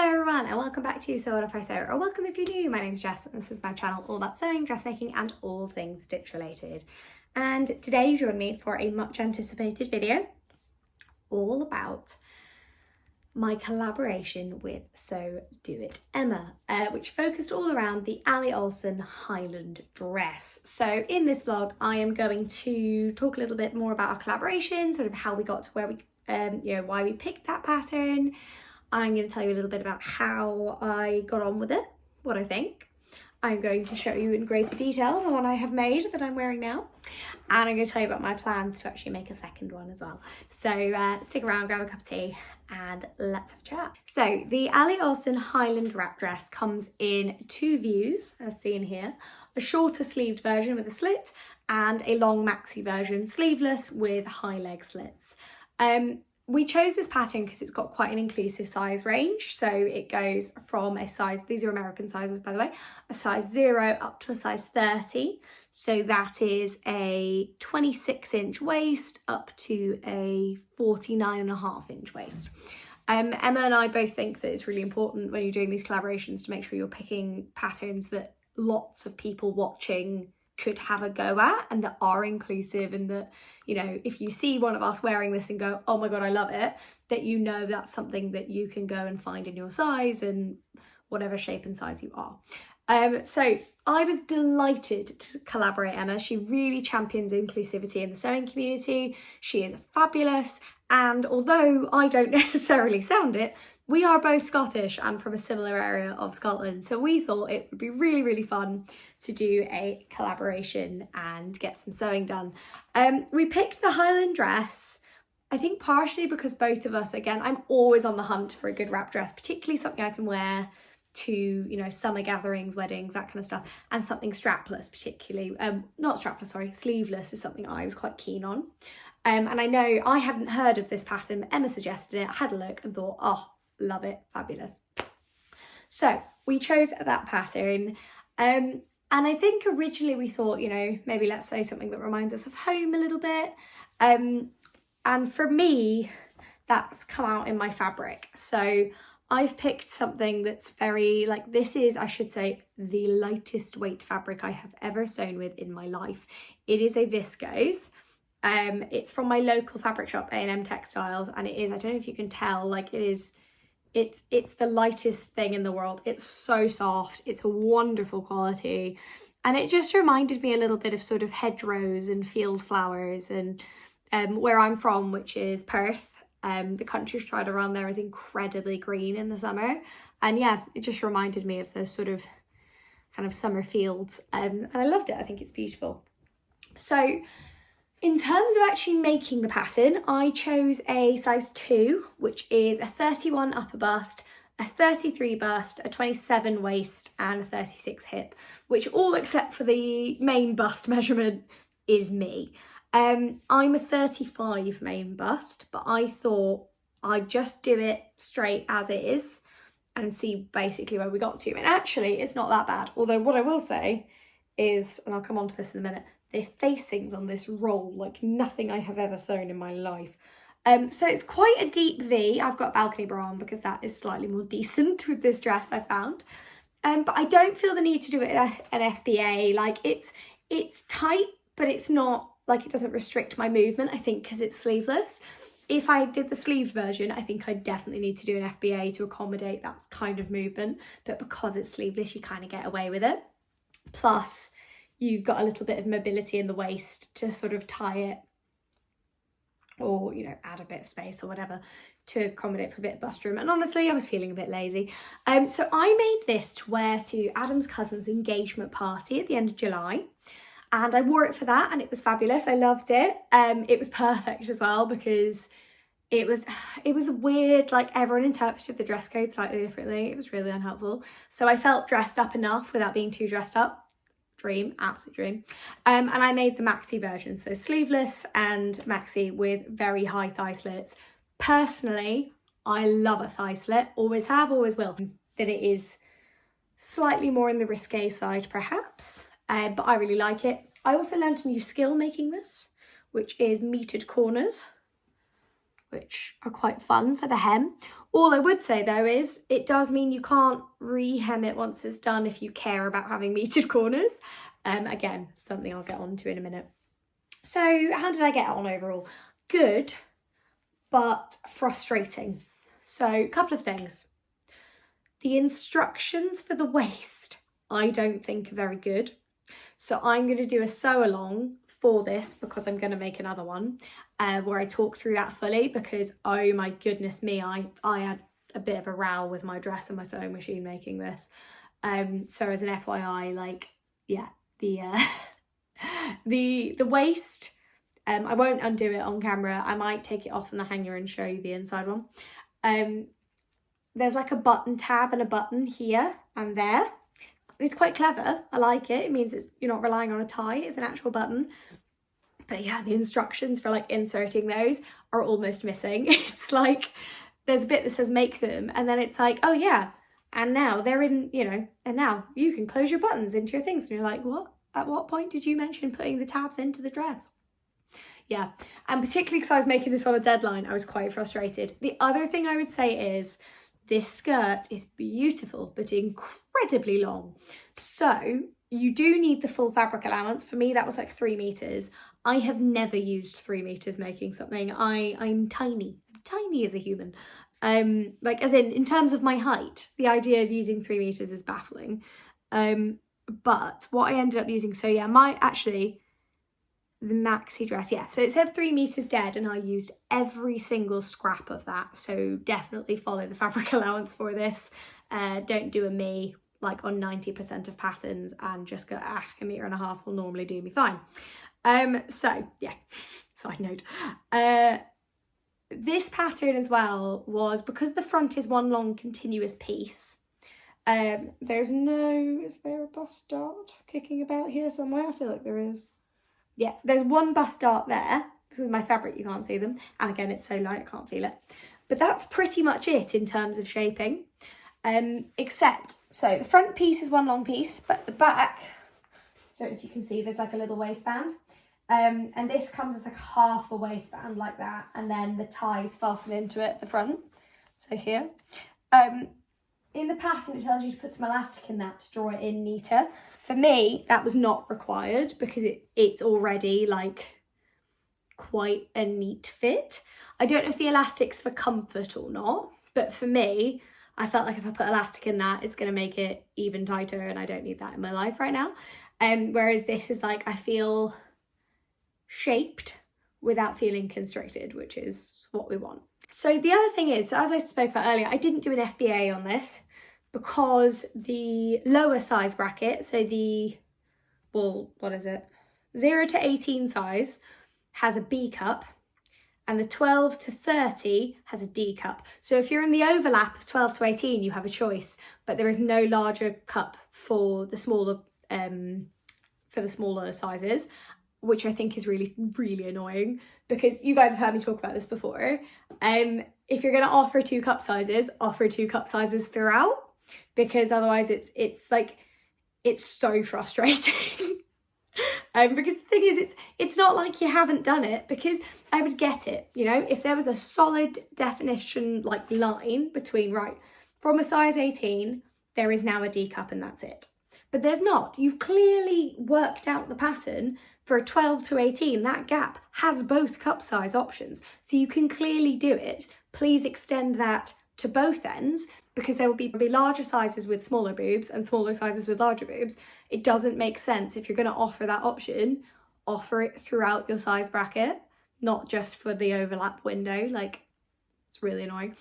Hello everyone and welcome back to Sew What If I Sew, or welcome if you're new. My name is Jess and this is my channel all about sewing, dressmaking and all things stitch related. And today you join me for a much anticipated video all about my collaboration with Sew Do It Emma, which focused all around the Allie Olsen Highland Dress. So in this vlog I am going to talk a little bit more about our collaboration, sort of how we got to where we, why we picked that pattern. I'm going to tell you a little bit about how I got on with it, what I think. I'm going to show you in greater detail the one I have made that I'm wearing now. And I'm going to tell you about my plans to actually make a second one as well. So stick around, grab a cup of tea and let's have a chat. So the Allie Olsen Highland Dress comes in two views, as seen here. A shorter sleeved version with a slit and a long maxi version, sleeveless with high leg slits. We chose this pattern because it's got quite an inclusive size range. So it goes from a size, these are American sizes by the way, a size 0 up to a size 30. So that is a 26-inch waist up to a 49.5-inch waist. Emma and I both think that it's really important when you're doing these collaborations to make sure you're picking patterns that lots of people watching could have a go at and that are inclusive, and that, you know, if you see one of us wearing this and go, oh my god, I love it, that you know that's something that you can go and find in your size and whatever shape and size you are. So I was delighted to collaborate Emma. She really champions inclusivity in the sewing community. She is fabulous, and although I don't necessarily sound it, we are both Scottish and from a similar area of Scotland, so we thought it would be really fun to do a collaboration and get some sewing done. We picked the Highland dress, I think partially because both of us, again, I'm always on the hunt for a good wrap dress, particularly something I can wear to, you know, summer gatherings, weddings, that kind of stuff, and something strapless particularly. Not strapless, sorry, sleeveless is something I was quite keen on. And I know I hadn't heard of this pattern, but Emma suggested it, I had a look and thought, oh, love it, fabulous. So we chose that pattern. And I think originally we thought, you know, maybe let's sew something that reminds us of home a little bit. And for me, that's come out in my fabric. So I've picked something that's very, like, this is, I should say, the lightest weight fabric I have ever sewn with in my life. It is a viscose. It's from my local fabric shop, A&M Textiles, and it is, I don't know if you can tell, like it is, it's the lightest thing in the world. It's so soft, it's a wonderful quality, and it just reminded me a little bit of sort of hedgerows and field flowers, and where I'm from, which is Perth, the countryside around there is incredibly green in the summer, and yeah, it just reminded me of those sort of kind of summer fields, and I loved it. I think it's beautiful. So in terms of actually making the pattern, I chose a size 2, which is a 31 upper bust, a 33 bust, a 27 waist and a 36 hip, which all except for the main bust measurement is me. I'm a 35 main bust, but I thought I'd just do it straight as it is and see basically where we got to. And actually it's not that bad, although what I will say is, and I'll come on to this in a minute, the facings on this roll like nothing I have ever sewn in my life. So it's quite a deep V. I've got balcony bra on because that is slightly more decent with this dress, I found. But I don't feel the need to do it at an FBA. Like it's tight, but it's not, like, it doesn't restrict my movement, I think, because it's sleeveless. If I did the sleeved version, I think I definitely need to do an FBA to accommodate that kind of movement. But because it's sleeveless, you kind of get away with it. Plus, you've got a little bit of mobility in the waist to sort of tie it, or, you know, add a bit of space or whatever to accommodate for a bit of bust room. And honestly, I was feeling a bit lazy. So I made this to wear to Adam's cousin's engagement party at the end of July. And I wore it for that and it was fabulous. I loved it. It was perfect as well because it was weird, like everyone interpreted the dress code slightly differently. It was really unhelpful. So I felt dressed up enough without being too dressed up. Dream, absolute dream. And I made the maxi version, so sleeveless and maxi with very high thigh slits. Personally, I love a thigh slit, always have, always will. That it is slightly more in the risque side perhaps, but I really like it. I also learned a new skill making this, which is metered corners. which are quite fun for the hem. All I would say though is it does mean you can't re-hem it once it's done if you care about having metered corners. Again, something I'll get on to in a minute. So how did I get on overall? Good, but frustrating. So a couple of things. The instructions for the waist, I don't think are very good. So I'm going to do a sew along for this because I'm going to make another one where I talk through that fully, because oh my goodness me, I had a bit of a row with my dress and my sewing machine making this. So as an FYI, like, yeah, the waist, I won't undo it on camera. I might take it off on the hanger and show you the inside one. There's like a button tab and a button here and there. It's quite clever. I like it. It means you're not relying on a tie. It's an actual button. But yeah, the instructions for like inserting those are almost missing. It's like there's a bit that says make them, and then it's like, oh yeah, and now they're in, you know, and now you can close your buttons into your things. And you're like, what? At what point did you mention putting the tabs into the dress? Yeah, and particularly because I was making this on a deadline, I was quite frustrated. The other thing I would say is this skirt is beautiful, but incredibly long. So you do need the full fabric allowance. For me, that was like 3 meters. I have never used 3 meters making something. I'm tiny as a human. Like as in terms of my height, the idea of using 3 meters is baffling. But what I ended up using, so yeah, the maxi dress, yeah, so it said 3 meters dead, and I used every single scrap of that. So definitely follow the fabric allowance for this. Don't do a me like on 90% of patterns and just go, 1.5 meters will normally do me fine. So yeah, side note. This pattern as well was, because the front is one long continuous piece, is there a bust dart kicking about here somewhere? I feel like there is. Yeah, there's one bust dart there. This is my fabric, you can't see them. And again, it's so light, I can't feel it. But that's pretty much it in terms of shaping. Except, so the front piece is one long piece, but the back, I don't know if you can see, there's like a little waistband. And this comes as like half a waistband like that. And then the ties fasten into it at the front. So here. In the pattern, it tells you to put some elastic in that to draw it in neater. For me, that was not required because it's already like quite a neat fit. I don't know if the elastic's for comfort or not, but for me, I felt like if I put elastic in that, it's going to make it even tighter, and I don't need that in my life right now. Whereas this is like, I feel shaped without feeling constricted, which is what we want. So the other thing is, so as I spoke about earlier, I didn't do an FBA on this because the lower size bracket, so the, well, what is it? 0 to 18 size has a B cup, and the 12 to 30 has a D cup. So if you're in the overlap of 12 to 18, you have a choice, but there is no larger cup for the smaller sizes, which I think is really, really annoying, because you guys have heard me talk about this before. If you're going to offer 2 cup sizes, offer 2 cup sizes throughout, because otherwise it's so frustrating. Because the thing is, it's not like you haven't done it, because I would get it, you know, if there was a solid definition like line between, right, from a size 18, there is now a D cup and that's it. But there's not. You've clearly worked out the pattern for a 12 to 18, that gap has both cup size options. So you can clearly do it. Please extend that to both ends, because there will be larger sizes with smaller boobs and smaller sizes with larger boobs. It doesn't make sense. If you're going to offer that option, offer it throughout your size bracket, not just for the overlap window. Like, it's really annoying.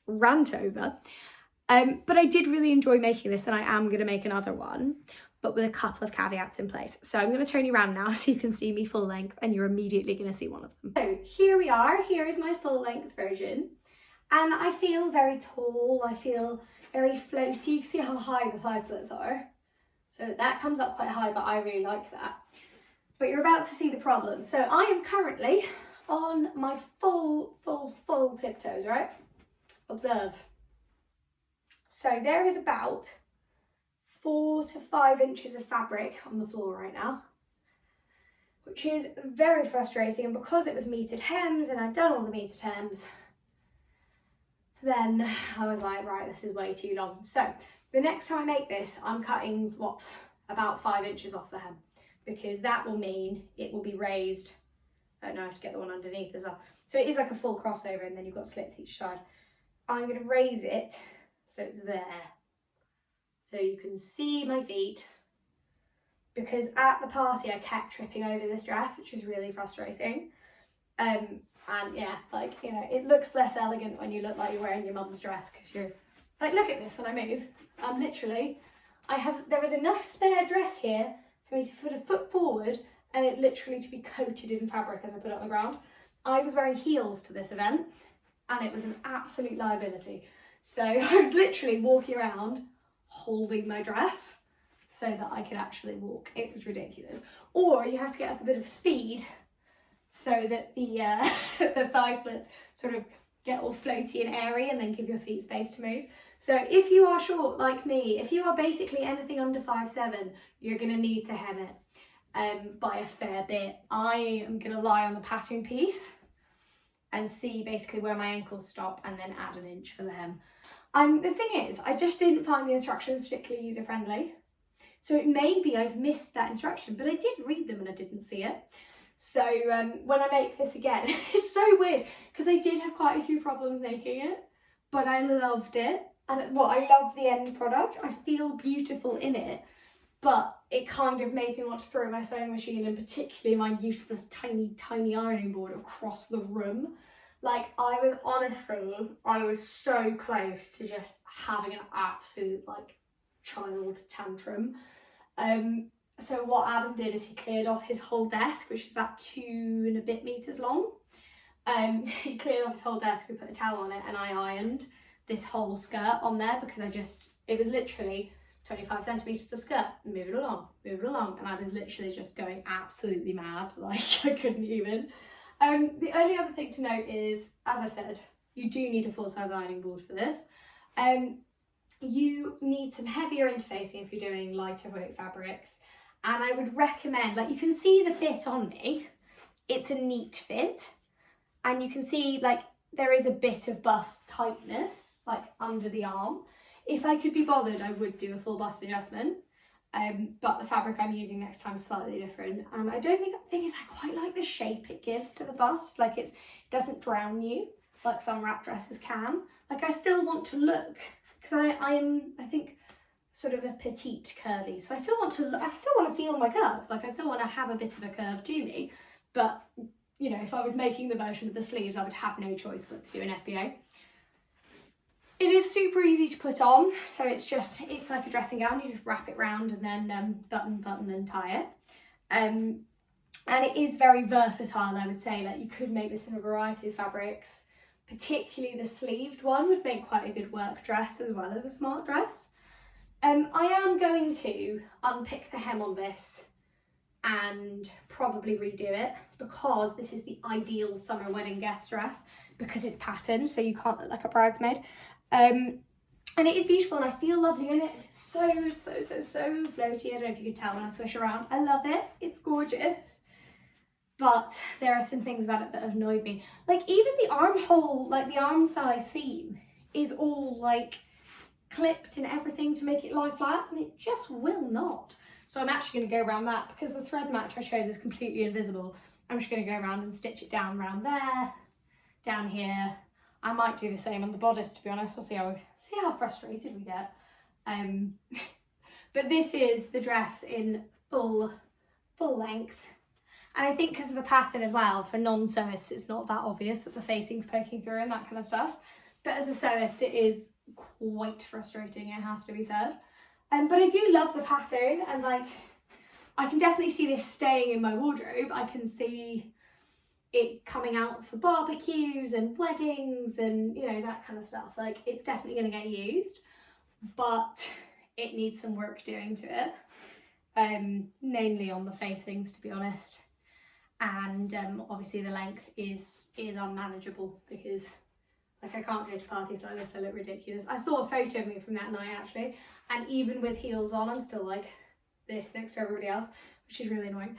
Rant over. But I did really enjoy making this, and I am going to make another one, but with a couple of caveats in place. So I'm going to turn you around now so you can see me full length, and you're immediately going to see one of them. So here we are. Here is my full length version. And I feel very tall. I feel very floaty. You can see how high the thigh slits are. So that comes up quite high, but I really like that. But you're about to see the problem. So I am currently on my full tiptoes, right? Observe. So there is about 4 to 5 inches of fabric on the floor right now, which which is very frustrating. And because it was metered hems and I'd done all the metered hems, then I was like, right, this is way too long. So the next time I make this, I'm cutting, about 5 inches off the hem, because that will mean it will be raised. Oh no, I have to get the one underneath as well. So it is like a full crossover, and then you've got slits each side. I'm going to raise it so it's there, so you can see my feet, because at the party I kept tripping over this dress, which is really frustrating. And yeah, like, you know, it looks less elegant when you look like you're wearing your mum's dress, because you're like, look at this when I move. I'm literally, there is enough spare dress here for me to put a foot forward and it literally to be coated in fabric as I put it on the ground. I was wearing heels to this event and it was an absolute liability. So I was literally walking around holding my dress so that I could actually walk. It was ridiculous. Or you have to get up a bit of speed so that the the thigh slits sort of get all floaty and airy and then give your feet space to move. So if you are short like me, if you are basically anything under 5'7", you're going to need to hem it by a fair bit. I am going to lie on the pattern piece and see basically where my ankles stop and then add an inch for the hem. The thing is, I just didn't find the instructions particularly user-friendly. So it may be I've missed that instruction, but I did read them and I didn't see it. So when I make this again, it's so weird because I did have quite a few problems making it, but I loved it. And I love the end product. I feel beautiful in it, but it kind of made me want to throw my sewing machine and particularly my useless tiny, tiny ironing board across the room. Like I was so close to just having an absolute like child tantrum. So what Adam did is he cleared off his whole desk, which is about 2 and a bit meters long. He cleared off his whole desk, we put a towel on it, and I ironed this whole skirt on there because it was literally 25 centimeters of skirt, move it along, and I was literally just going absolutely mad, like I couldn't even. The only other thing to note is, as I've said, you do need a full-size ironing board for this. You need some heavier interfacing if you're doing lighter weight fabrics. And I would recommend, like you can see the fit on me, it's a neat fit. And you can see like there is a bit of bust tightness, like under the arm. If I could be bothered, I would do a full bust adjustment. But the fabric I'm using next time is slightly different. And I think I quite like the shape it gives to the bust. Like it doesn't drown you like some wrap dresses can. Like I still want to look, because I think, sort of a petite curvy. So I still want to feel my curves. Like I still want to have a bit of a curve to me. But, you know, if I was making the version with the sleeves, I would have no choice but to do an FBA. It is super easy to put on. So it's like a dressing gown. You just wrap it round and then button and tie it. And it is very versatile, I would say. Like you could make this in a variety of fabrics. Particularly the sleeved one would make quite a good work dress as well as a smart dress. I am going to unpick the hem on this and probably redo it because this is the ideal summer wedding guest dress because it's patterned, so you can't look like a bridesmaid. And it is beautiful and I feel lovely in it. It's so floaty. I don't know if you can tell when I swish around. I love it. It's gorgeous. But there are some things about it that have annoyed me. Like even the armhole, like the arm size seam is all like clipped and everything to make it lie flat, and it just will not. So I'm actually going to go around that because the thread match I chose is completely invisible. I'm just going to go around and stitch it down around there, down here. I might do the same on the bodice, to be honest. We'll see how frustrated we get. But this is the dress in full length. And I think because of the pattern as well, for non-sewists, it's not that obvious that the facing's poking through and that kind of stuff. But as a sewist, it is quite frustrating, it has to be said. But I do love the pattern, and like I can definitely see this staying in my wardrobe. I can see it coming out for barbecues and weddings and, you know, that kind of stuff. Like it's definitely going to get used, but it needs some work doing to it, mainly on the facings, to be honest. And obviously the length is unmanageable because like I can't go to parties like this, I look ridiculous. I saw a photo of me from that night actually, and even with heels on I'm still like this next to everybody else, which is really annoying.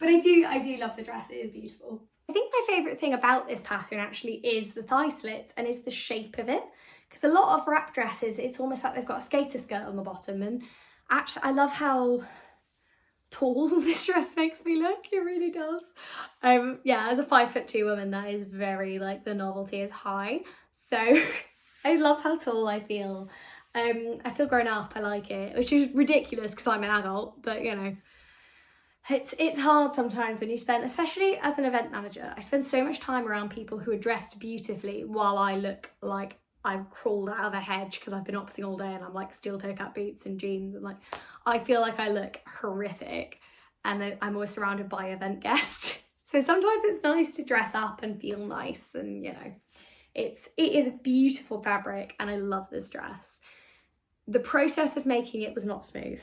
But I do love the dress, it is beautiful. I think my favourite thing about this pattern actually is the thigh slits and is the shape of it. Because a lot of wrap dresses, it's almost like they've got a skater skirt on the bottom, and actually I love how tall this dress makes me look, it really does. Yeah, as a 5'2" woman, that is very, like, the novelty is high. So I love how tall I feel. I feel grown up, I like it, which is ridiculous because I'm an adult, but you know, it's hard sometimes when you spend, especially as an event manager, I spend so much time around people who are dressed beautifully while I look like I've crawled out of a hedge because I've been opsing all day and I'm like steel toe cap boots and jeans, and like I feel like I look horrific, and then I'm always surrounded by event guests. So sometimes it's nice to dress up and feel nice, and you know, it is a beautiful fabric and I love this dress. The process of making it was not smooth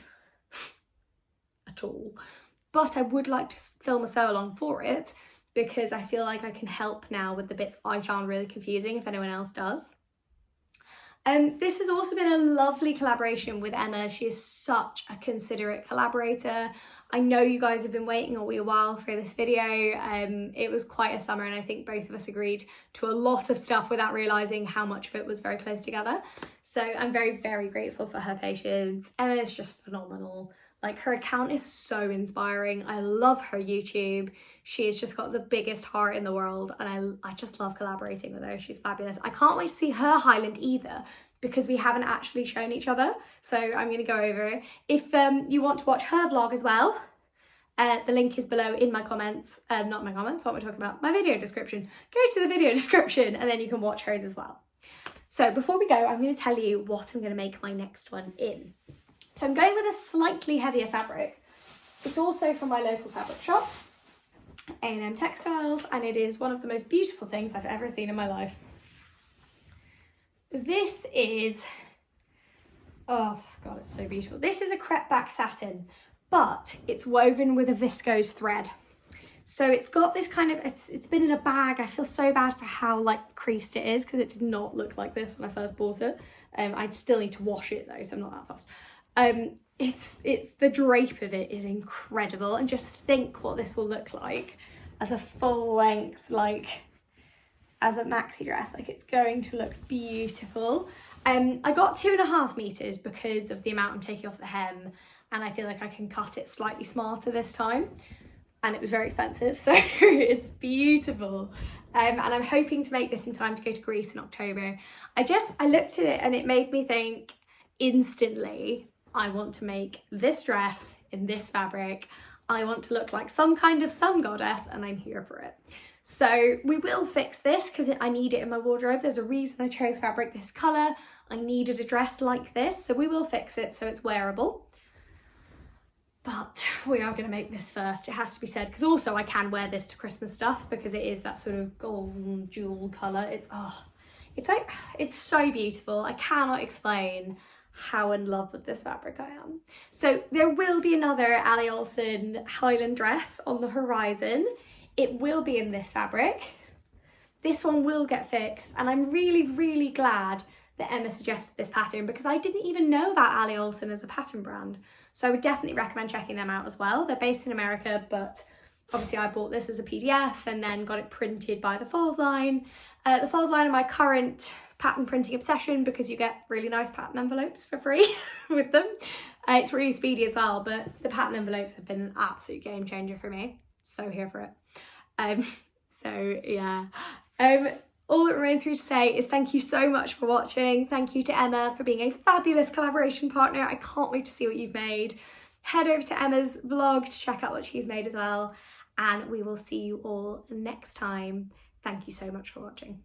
at all, but I would like to film a sew along for it because I feel like I can help now with the bits I found really confusing if anyone else does. This has also been a lovely collaboration with Emma. She is such a considerate collaborator. I know you guys have been waiting a wee while for this video. It was quite a summer and I think both of us agreed to a lot of stuff without realising how much of it was very close together. So I'm very, very grateful for her patience. Emma is just phenomenal. Like, her account is so inspiring. I love her YouTube. She's just got the biggest heart in the world and I just love collaborating with her. She's fabulous. I can't wait to see her Highland either because we haven't actually shown each other. So I'm going to go over it. If you want to watch her vlog as well, the link is below in my comments. Not my comments, what am I talking about? My video description. Go to the video description and then you can watch hers as well. So before we go, I'm going to tell you what I'm going to make my next one in. So I'm going with a slightly heavier fabric. It's also from my local fabric shop, A&M Textiles, and it is one of the most beautiful things I've ever seen in my life. This is, oh God, it's so beautiful. This is a crepe back satin, but it's woven with a viscose thread. So it's got this kind of, it's been in a bag. I feel so bad for how like creased it is because it did not look like this when I first bought it. I still need to wash it though, so I'm not that fast. It's the drape of it is incredible, and just think what this will look like as a full length, like as a maxi dress. Like, it's going to look beautiful. I got 2.5 meters because of the amount I'm taking off the hem, and I feel like I can cut it slightly smarter this time, and it was very expensive, so it's beautiful. And I'm hoping to make this in time to go to Greece in October. I looked at it and it made me think instantly, I want to make this dress in this fabric. I want to look like some kind of sun goddess, and I'm here for it. So we will fix this because I need it in my wardrobe. There's a reason I chose fabric this colour. I needed a dress like this, so we will fix it so it's wearable. But we are going to make this first, it has to be said, because also I can wear this to Christmas stuff because it is that sort of golden jewel colour. It's so beautiful. I cannot explain how in love with this fabric I am. So there will be another Allie Olsen Highland dress on the horizon. It will be in this fabric. This one will get fixed, and I'm really, really glad that Emma suggested this pattern because I didn't even know about Allie Olsen as a pattern brand. So I would definitely recommend checking them out as well. They're based in America, but obviously I bought this as a PDF and then got it printed by the Fold Line. The Fold Line are my current pattern printing obsession because you get really nice pattern envelopes for free with them. It's really speedy as well, but the pattern envelopes have been an absolute game changer for me. So here for it. So yeah. All that remains for you to say is thank you so much for watching. Thank you to Emma for being a fabulous collaboration partner. I can't wait to see what you've made. Head over to Emma's vlog to check out what she's made as well. And we will see you all next time. Thank you so much for watching.